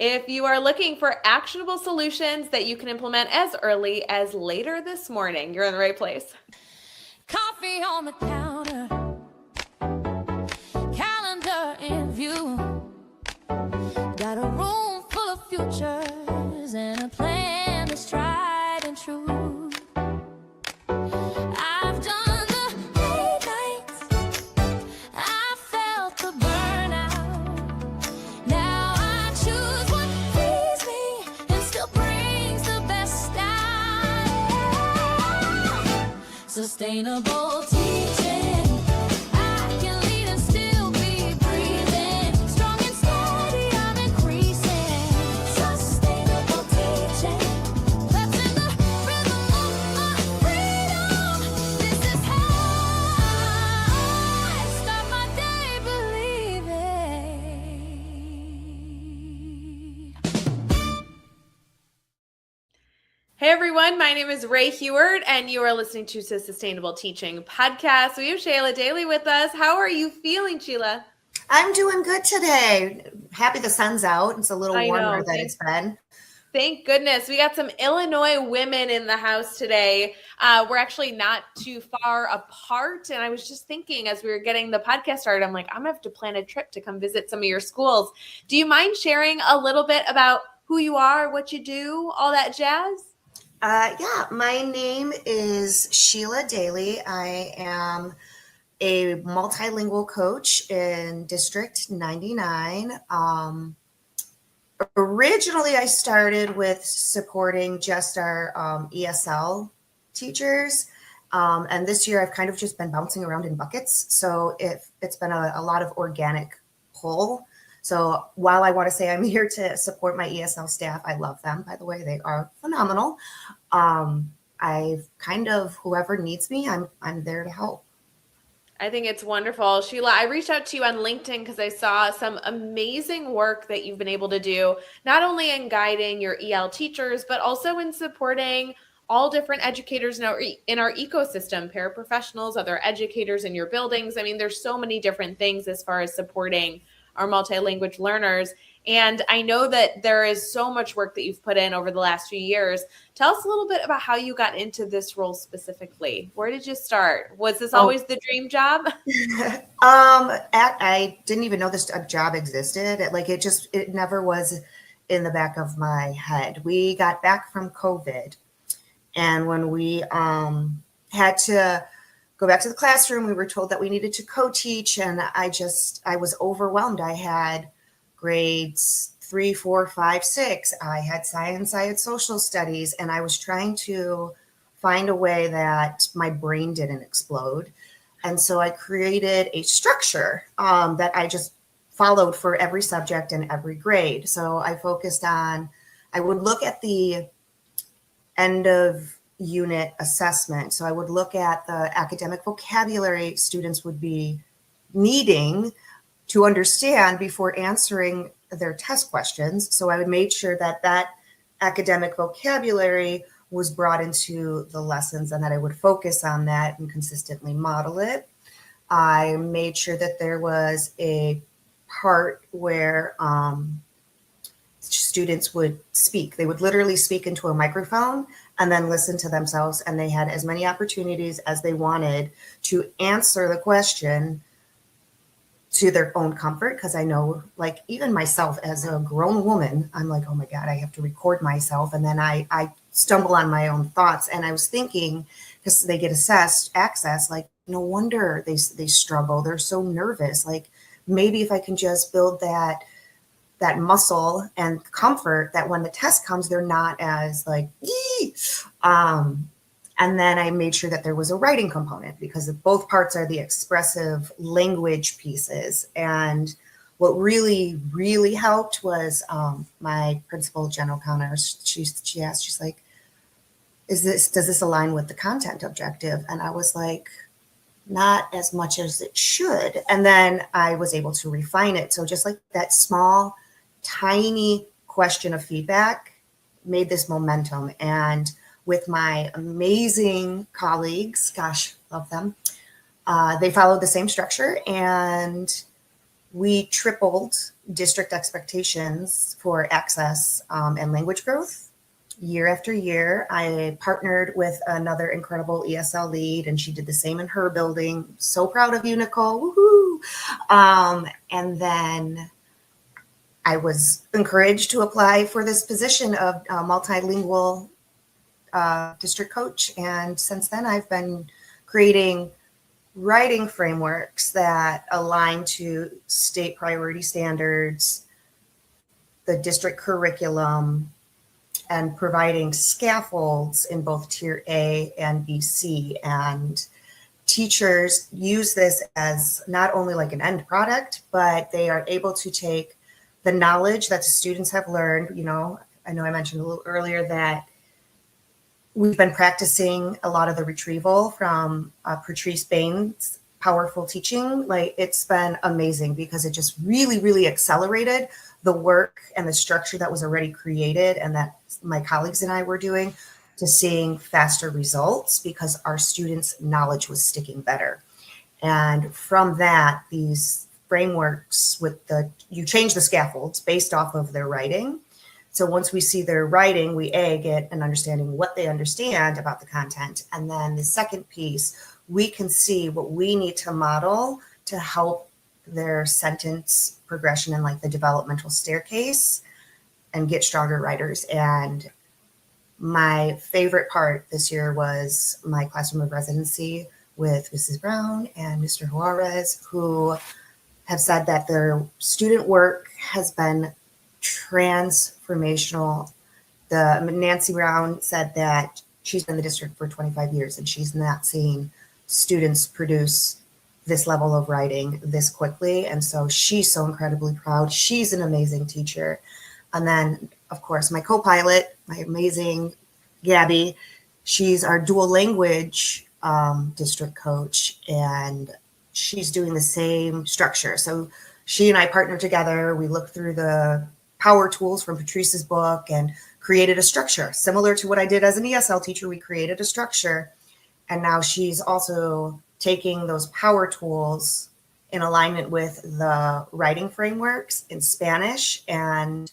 If you are looking for actionable solutions that you can implement as early as later this morning, you're in the right place. Coffee on the counter, calendar in view. Got a room full of futures and a plan that's tried and true. I've done the late nights, I felt the burnout. Now I choose what feeds me and still brings the best out. Sustainable teaching, I can lead and still be breathing. Strong and steady, I'm increasing. Sustainable teaching, that's in the rhythm of my freedom. This is how I start my day believing. Hey everyone, my name is Ray Heward, and you are listening to the Sustainable Teaching Podcast. We have Sheila Daly with us. How are you feeling, Sheila? I'm doing good today. Happy the sun's out. It's a little warmer than it's been. Thank goodness. We got some Illinois women in the house today. We're actually not too far apart. And I was just thinking as we were getting the podcast started, I'm like, I'm going to have to plan a trip to come visit some of your schools. Do you mind sharing a little bit about who you are, what you do, all that jazz? Yeah, my name is Sheila Daly. I am a multilingual coach in District 99. Originally, I started with supporting just our ESL teachers. And this year, I've kind of just been bouncing around in buckets. So it's been a lot of organic pull. So while I want to say I'm here to support my ESL staff, I love them, by the way, they are phenomenal. I've kind of, whoever needs me, I'm there to help. I think it's wonderful. Sheila, I reached out to you on LinkedIn because I saw some amazing work that you've been able to do, not only in guiding your EL teachers, but also in supporting all different educators in our ecosystem, paraprofessionals, other educators in your buildings. I mean, there's so many different things as far as supporting our multilingual learners. And I know that there is so much work that you've put in over the last few years. Tell us a little bit about how you got into this role specifically. Where did you start? Was this always the dream job? I didn't even know this job existed. It never was in the back of my head. We got back from COVID, and when we had to go back to the classroom, we were told that we needed to co-teach, and I was overwhelmed. I had grades 3, 4, 5, 6. I had science, I had social studies, and I was trying to find a way that my brain didn't explode. And so I created a structure that I just followed for every subject and every grade. So I focused on, I would look at the end of unit assessment. So I would look at the academic vocabulary students would be needing to understand before answering their test questions. So I would make sure that that academic vocabulary was brought into the lessons and that I would focus on that and consistently model it. I made sure that there was a part where students would speak. They would literally speak into a microphone and then listen to themselves. And they had as many opportunities as they wanted to answer the question to their own comfort. Because I know, like, even myself as a grown woman, I'm like, oh my God, I have to record myself. And then I stumble on my own thoughts. And I was thinking, because they get access, like, no wonder they struggle. They're so nervous. Like, maybe if I can just build that muscle and comfort that when the test comes, they're not as like, and then I made sure that there was a writing component because both parts are the expressive language pieces. And what really, really helped was my principal general counselor. She asked, she's like, does this align with the content objective? And I was like, not as much as it should. And then I was able to refine it. So just like that small, tiny question of feedback made this momentum. And with my amazing colleagues, gosh, love them, they followed the same structure. And we tripled district expectations for access and language growth year after year. I partnered with another incredible ESL lead, and she did the same in her building. So proud of you, Nicole. Woohoo! And then I was encouraged to apply for this position of multilingual district coach. And since then, I've been creating writing frameworks that align to state priority standards, the district curriculum, and providing scaffolds in both tier A and BC. And teachers use this as not only like an end product, but they are able to take the knowledge that the students have learned. You know I mentioned a little earlier that we've been practicing a lot of the retrieval from Patrice Bain's powerful teaching. Like, it's been amazing because it just really, really accelerated the work and the structure that was already created and that my colleagues and I were doing, to seeing faster results because our students' knowledge was sticking better. And from that, these frameworks you change the scaffolds based off of their writing. So once we see their writing, we get an understanding what they understand about the content. And then the second piece, we can see what we need to model to help their sentence progression and like the developmental staircase and get stronger writers. And my favorite part this year was my classroom of residency with Mrs. Brown and Mr. Juarez, who have said that their student work has been transformational. Nancy Brown said that she's been in the district for 25 years and she's not seen students produce this level of writing this quickly. And so she's so incredibly proud. She's an amazing teacher. And then, of course, my co-pilot, my amazing Gabby, she's our dual language district coach, and she's doing the same structure. So she and I partnered together. We looked through the power tools from Patrice's book and created a structure similar to what I did as an ESL teacher. We created a structure, and now she's also taking those power tools in alignment with the writing frameworks in Spanish, and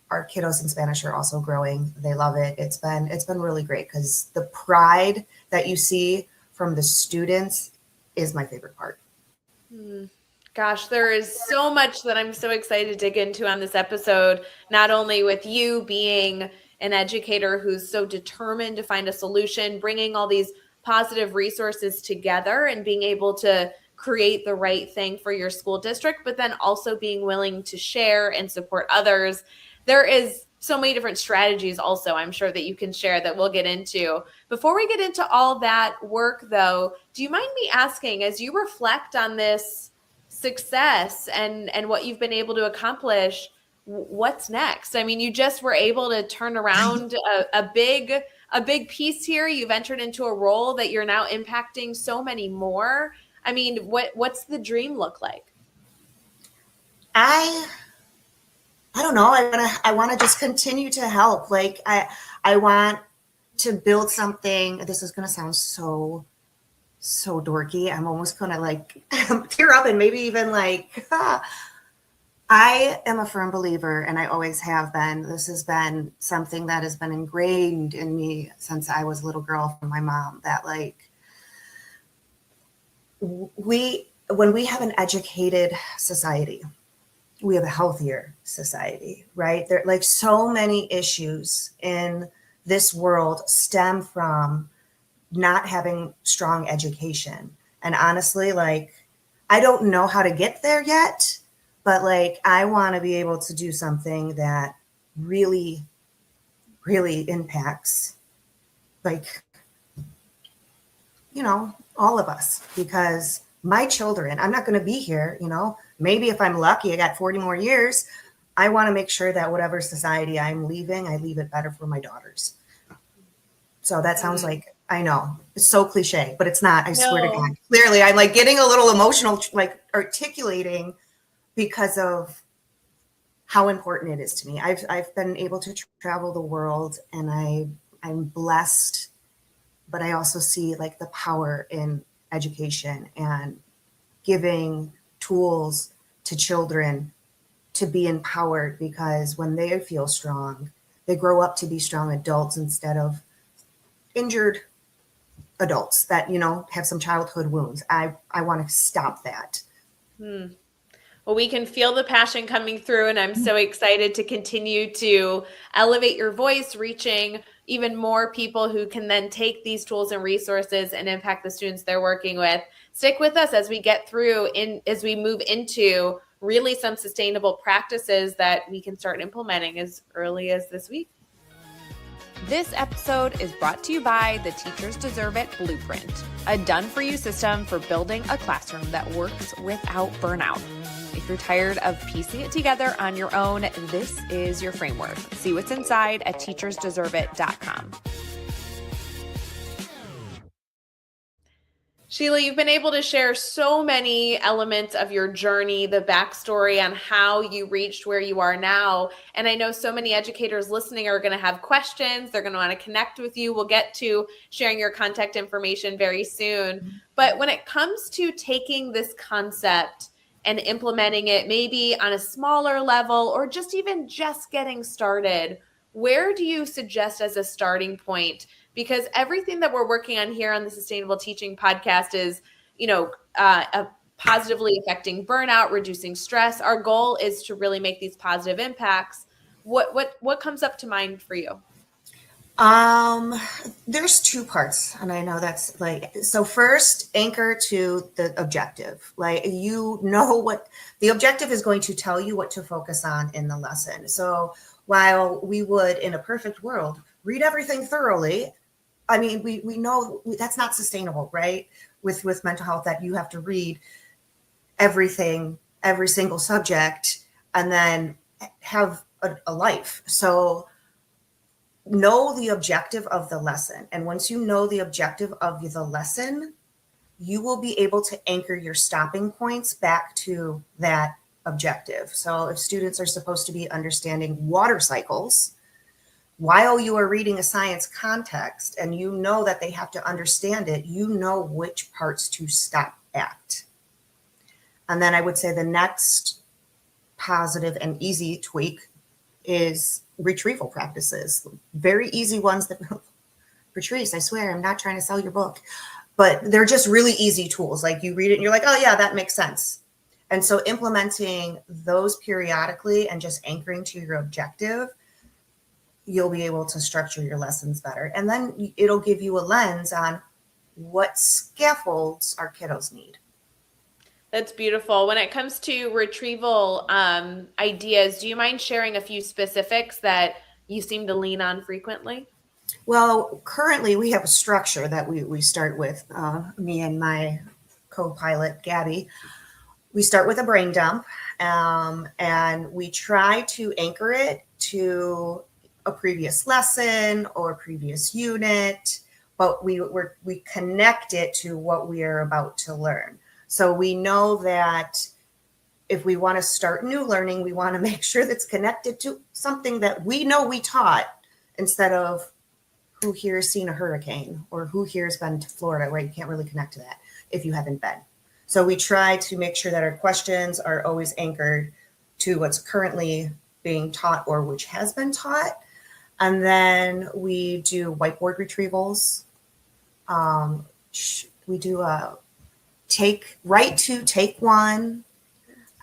our kiddos in Spanish are also growing. They love it. It's been really great because the pride that you see from the students is my favorite part. Gosh, there is so much that I'm so excited to dig into on this episode, not only with you being an educator who's so determined to find a solution, bringing all these positive resources together and being able to create the right thing for your school district, but then also being willing to share and support others. There is so many different strategies also, I'm sure, that you can share that we'll get into. Before we get into all that work, though, do you mind me asking, as you reflect on this success and what you've been able to accomplish, what's next? I mean, you just were able to turn around a big piece here. You've entered into a role that you're now impacting so many more. I mean, what's the dream look like? I don't know. I want to just continue to help. Like, I want to build something. This is going to sound so dorky. I'm almost going to like tear up and maybe even like, I am a firm believer, and I always have been. This has been something that has been ingrained in me since I was a little girl from my mom, that like, when we have an educated society, we have a healthier society, right? There, like, so many issues in this world stem from not having strong education. And honestly, like, I don't know how to get there yet, but like, I want to be able to do something that really, really impacts, like, all of us, because my children, I'm not going to be here, maybe if I'm lucky, I got 40 more years. I want to make sure that whatever society I'm leaving, I leave it better for my daughters. So that sounds like, I know it's so cliche, but it's not. I swear to God. Clearly, I'm like getting a little emotional, like articulating, because of how important it is to me. I've been able to travel the world, and I'm blessed, but I also see like the power in education and giving tools to children to be empowered, because when they feel strong, they grow up to be strong adults instead of injured adults that, have some childhood wounds. I want to stop that. Well, we can feel the passion coming through, and I'm so excited to continue to elevate your voice, reaching even more people who can then take these tools and resources and impact the students they're working with. Stick with us as we get through as we move into really some sustainable practices that we can start implementing as early as this week. This episode is brought to you by the Teachers Deserve It Blueprint, a done-for-you system for building a classroom that works without burnout. If you're tired of piecing it together on your own, this is your framework. See what's inside at teachersdeserveit.com. Sheila, you've been able to share so many elements of your journey, the backstory on how you reached where you are now. And I know so many educators listening are going to have questions. They're going to want to connect with you. We'll get to sharing your contact information very soon. But when it comes to taking this concept and implementing it maybe on a smaller level or just even just getting started, where do you suggest as a starting point? Because everything that we're working on here on the Sustainable Teaching Podcast is, positively affecting burnout, reducing stress. Our goal is to really make these positive impacts. What comes up to mind for you? There's two parts, and I know that's so first, anchor to the objective. What the objective is going to tell you what to focus on in the lesson. So while we would, in a perfect world, read everything thoroughly, I mean, we know that's not sustainable, right? With mental health, that you have to read everything, every single subject, and then have a life. So know the objective of the lesson. And once you know the objective of the lesson, you will be able to anchor your stopping points back to that objective. So if students are supposed to be understanding water cycles, while you are reading a science context and you know that they have to understand it, you know which parts to stop at. And then I would say the next positive and easy tweak is retrieval practices. Very easy ones that, Patrice, I swear, I'm not trying to sell your book, but they're just really easy tools. Like you read it and you're like, oh yeah, that makes sense. And so implementing those periodically and just anchoring to your objective, you'll be able to structure your lessons better. And then it'll give you a lens on what scaffolds our kiddos need. That's beautiful. When it comes to retrieval ideas, do you mind sharing a few specifics that you seem to lean on frequently? Well, currently we have a structure that we start with, me and my co-pilot, Gabby. We start with a brain dump, and we try to anchor it to a previous lesson or previous unit, but we connect it to what we are about to learn. So we know that if we want to start new learning, we want to make sure that's connected to something that we know we taught, instead of who here has seen a hurricane or who here has been to Florida, where you can't really connect to that if you haven't been. So we try to make sure that our questions are always anchored to what's currently being taught or which has been taught. And then we do whiteboard retrievals. We do write to take one.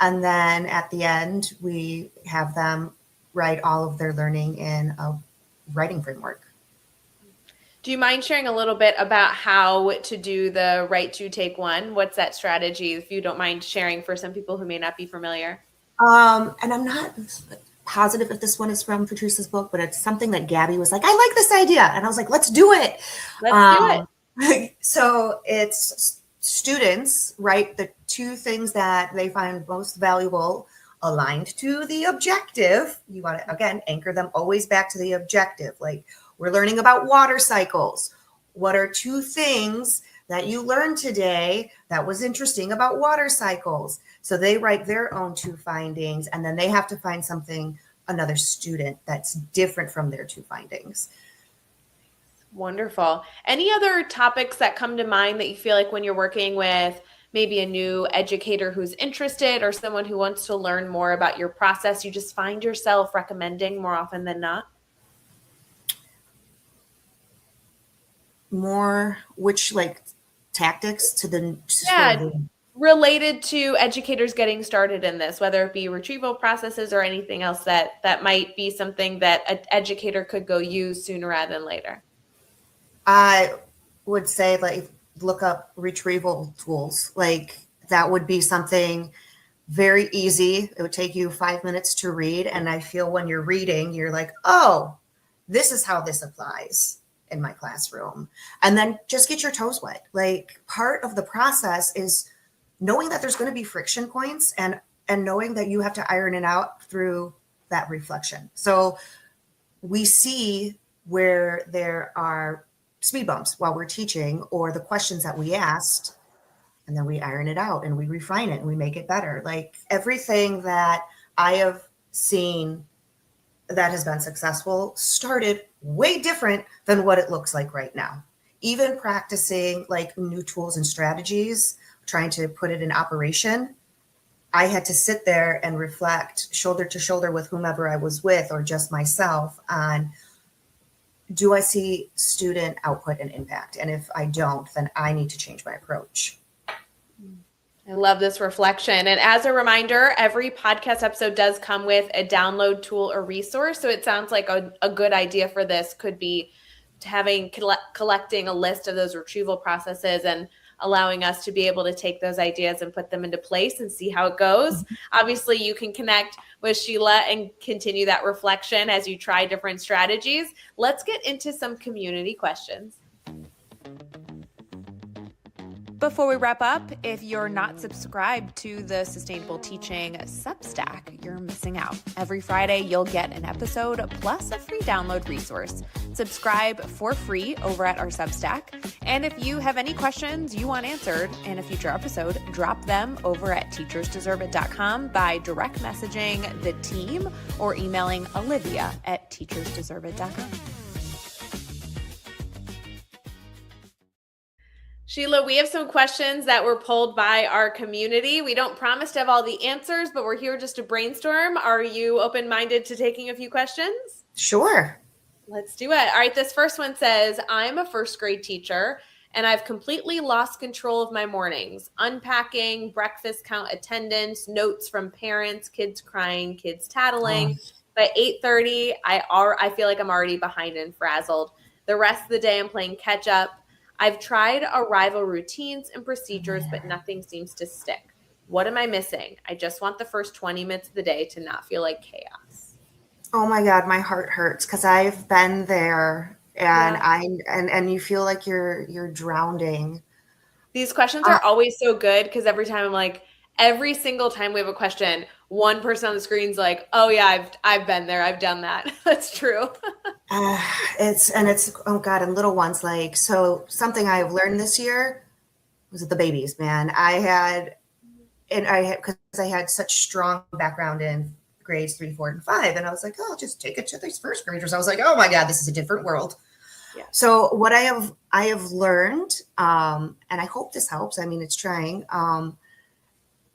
And then at the end, we have them write all of their learning in a writing framework. Do you mind sharing a little bit about how to do the write to take one? What's that strategy, if you don't mind sharing, for some people who may not be familiar? And I'm not positive if this one is from Patrice's book, but it's something that Gabby was like, I like this idea. And I was like, let's do it. Let's do it. So it's students write the two things that they find most valuable aligned to the objective. You want to, again, anchor them always back to the objective. Like, we're learning about water cycles. What are two things that you learned today that was interesting about water cycles? So they write their own two findings, and then they have to find something, another student, that's different from their two findings. Wonderful. Any other topics that come to mind that you feel like when you're working with maybe a new educator who's interested or someone who wants to learn more about your process, you just find yourself recommending more often than not? More, which like tactics to the Yeah, related to educators getting started in this, whether it be retrieval processes or anything else that might be something that an educator could go use sooner rather than later. I would say like look up retrieval tools. Like that would be something very easy. It would take you 5 minutes to read. And I feel when you're reading, you're like, oh, this is how this applies in my classroom. And then just get your toes wet. Like part of the process is knowing that there's going to be friction points and knowing that you have to iron it out through that reflection. So we see where there are speed bumps while we're teaching or the questions that we asked, and then we iron it out and we refine it and we make it better. Like everything that I have seen that has been successful started way different than what it looks like right now. Even practicing like new tools and strategies, trying to put it in operation, I had to sit there and reflect shoulder to shoulder with whomever I was with or just myself on, do I see student output and impact? And if I don't, then I need to change my approach. I love this reflection. And as a reminder, every podcast episode does come with a download tool or resource. So it sounds like a good idea for this could be collecting a list of those retrieval processes and allowing us to be able to take those ideas and put them into place and see how it goes. Obviously, you can connect with Sheila and continue that reflection as you try different strategies. Let's get into some community questions. Before we wrap up, if you're not subscribed to the Sustainable Teaching Substack, you're missing out. Every Friday, you'll get an episode plus a free download resource. Subscribe for free over at our Substack. And if you have any questions you want answered in a future episode, drop them over at teachersdeserveit.com by direct messaging the team or emailing Olivia at teachersdeserveit.com. Sheila, we have some questions that were pulled by our community. We don't promise to have all the answers, but we're here just to brainstorm. Are you open-minded to taking a few questions? Sure. Let's do it. All right, this first one says, I'm a first grade teacher and I've completely lost control of my mornings. Unpacking, breakfast count attendance, notes from parents, kids crying, kids tattling. By 8:30, I feel like I'm already behind and frazzled. The rest of the day, I'm playing catch up. I've tried arrival routines and procedures, but nothing seems to stick. What am I missing? I just want the first 20 minutes of the day to not feel like chaos. Oh my God, my heart hurts because I've been there and and you feel like you're drowning. These questions are always so good because every time I'm like, every single time we have a question, one person on the screen's like, oh yeah, I've been there. I've done that. That's true. It's oh God, and little ones like, so something I've learned this year was the babies, man. Because I had such strong background in grades 3, 4, and 5. And I was like, oh, I'll just take it to these first graders. I was like, oh my God, this is a different world. Yeah. So what I have learned, and I hope this helps. I mean, it's trying,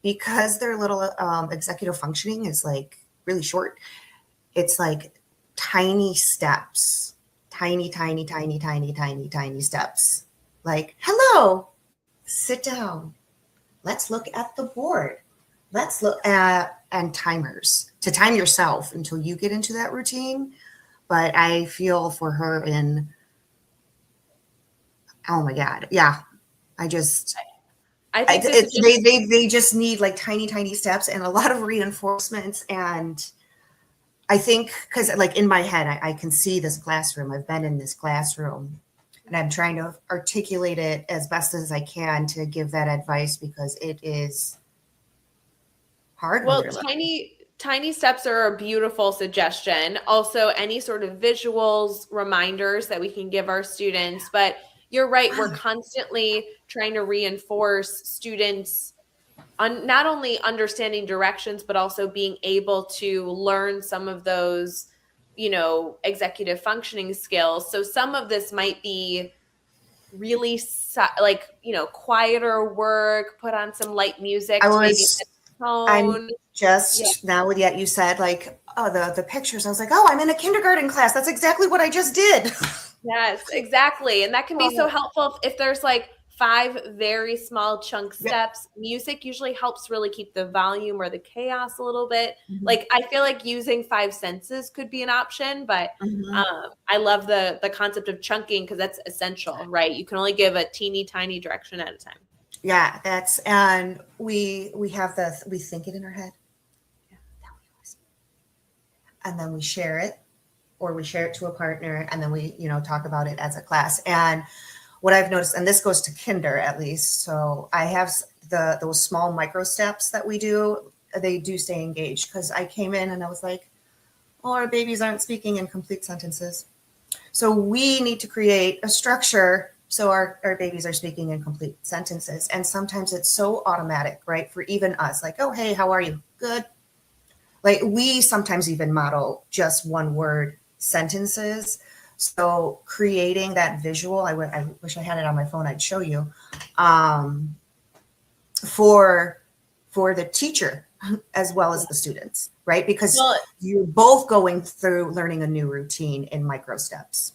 because their little executive functioning is like really short. It's like tiny steps, tiny steps. Like, hello, sit down. Let's look at the board. Let's look at, and timers to time yourself until you get into that routine. But I feel for her in, oh my God. Yeah. I think they just need like tiny steps and a lot of reinforcements. And I think because like in my head, I can see this classroom. I've been in this classroom and I'm trying to articulate it as best as I can to give that advice because it is hard. Well, tiny steps are a beautiful suggestion. Also, any sort of visuals, reminders that we can give our students. But you're right. We're constantly trying to reinforce students on not only understanding directions, but also being able to learn some of those, executive functioning skills. So some of this might be really quieter work, put on some light music I to maybe was, set the tone. I'm just now with yet you said like, oh, the pictures. I was like, oh, I'm in a kindergarten class. That's exactly what I just did. Yes, exactly. And that can be so helpful if there's like 5 very small chunk Yep. steps. Music usually helps really keep the volume or the chaos a little bit. Mhm. Like I feel like using 5 senses could be an option, but Mhm. I love the concept of chunking because that's essential, right? You can only give a teeny tiny direction at a time. Yeah, that's, and we think it in our head. And then we share it, or we share it to a partner, and then we, talk about it as a class. And what I've noticed, and this goes to kinder at least, so I have those small micro steps that we do, they do stay engaged, because I came in and I was like, oh, our babies aren't speaking in complete sentences. So we need to create a structure so our babies are speaking in complete sentences. And sometimes it's so automatic, right? For even us, like, oh, hey, how are you? Good. Like we sometimes even model just one word sentences. So creating that visual, I wish I had it on my phone, I'd show you, for the teacher as well as the students, right? Because Well, you're both going through learning a new routine in micro steps.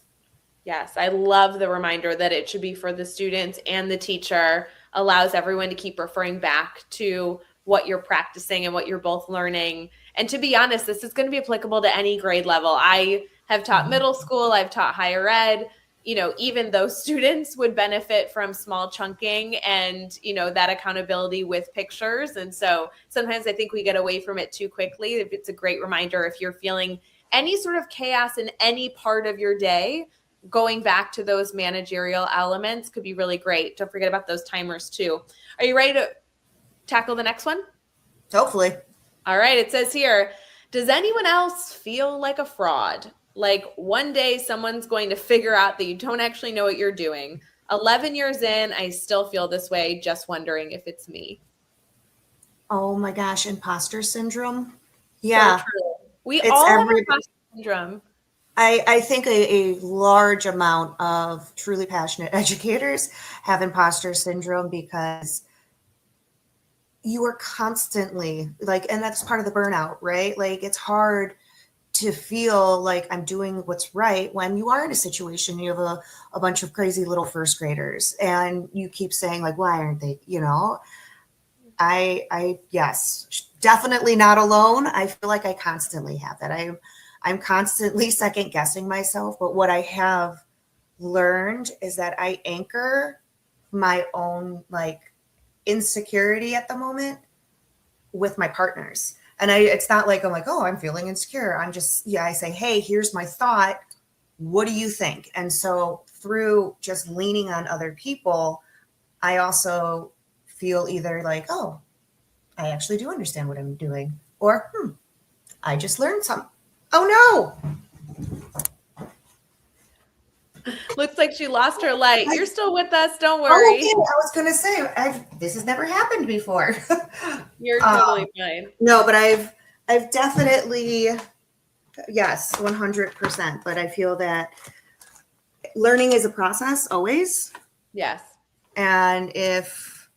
yes, I love the reminder that it should be for the students and the teacher, allows everyone to keep referring back to what you're practicing and what you're both learning. And to be honest, this is going to be applicable to any grade level. I have taught middle school, I've taught higher ed. Even those students would benefit from small chunking and, that accountability with pictures. And so sometimes I think we get away from it too quickly. It's a great reminder if you're feeling any sort of chaos in any part of your day, going back to those managerial elements could be really great. Don't forget about those timers too. Are you ready to tackle the next one? Hopefully. All right. It says here, does anyone else feel like a fraud? Like one day someone's going to figure out that you don't actually know what you're doing. 11 years in, I still feel this way. Just wondering if it's me. Oh my gosh, imposter syndrome. So Yeah, true. We it's all have every. imposter syndrome. I think a large amount of truly passionate educators have imposter syndrome because you are constantly like, and that's part of the burnout, right? Like it's hard to feel like I'm doing what's right when you are in a situation, you have a bunch of crazy little first graders and you keep saying like, why aren't they, yes, definitely not alone. I feel like I constantly have that. I'm constantly second guessing myself, but what I have learned is that I anchor my own like insecurity at the moment with my partners. And it's not like I'm like, oh, I'm feeling insecure. I'm just, I say, hey, here's my thought. What do you think? And so through just leaning on other people, I also feel either like, oh, I actually do understand what I'm doing, or I just learned something. Oh no. Looks like she lost her light. You're still with us. Don't Oh, worry. okay. I was going to say, this has never happened before. You're totally fine. No, but I've definitely, yes, 100%. But I feel that learning is a process always. Yes. And if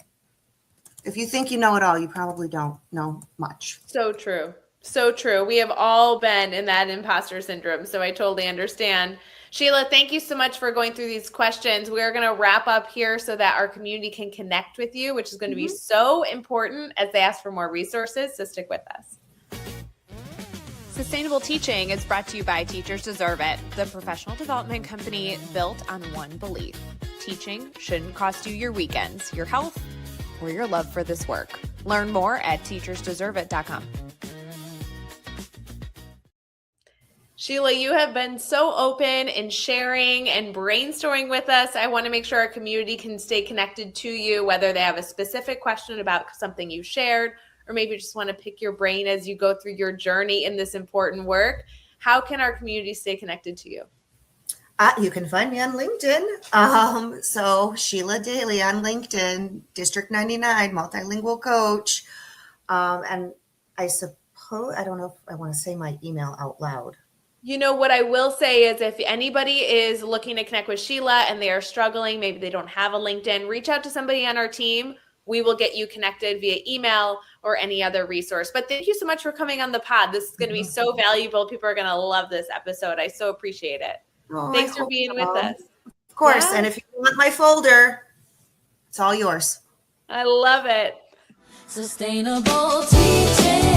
you think you know it all, you probably don't know much. So true. So true. We have all been in that imposter syndrome. So I totally understand. Sheila, thank you so much for going through these questions. We're going to wrap up here so that our community can connect with you, which is going to be so important as they ask for more resources. So stick with us. Sustainable Teaching is brought to you by Teachers Deserve It, the professional development company built on one belief. Teaching shouldn't cost you your weekends, your health, or your love for this work. Learn more at teachersdeserveit.com. Sheila, you have been so open and sharing and brainstorming with us. I want to make sure our community can stay connected to you, whether they have a specific question about something you shared, or maybe just want to pick your brain as you go through your journey in this important work. How can our community stay connected to you? You can find me on LinkedIn. So Sheila Daly on LinkedIn, District 99, multilingual coach. And I suppose, I don't know if I want to say my email out loud. You know, what I will say is if anybody is looking to connect with Sheila and they are struggling, maybe they don't have a LinkedIn, reach out to somebody on our team. We will get you connected via email or any other resource. But thank you so much for coming on the pod. This is going to be so valuable. People are going to love this episode. I so appreciate it. Oh, Thanks for being with us. Of course. Yeah. And if you want my folder, it's all yours. I love it. Sustainable teaching.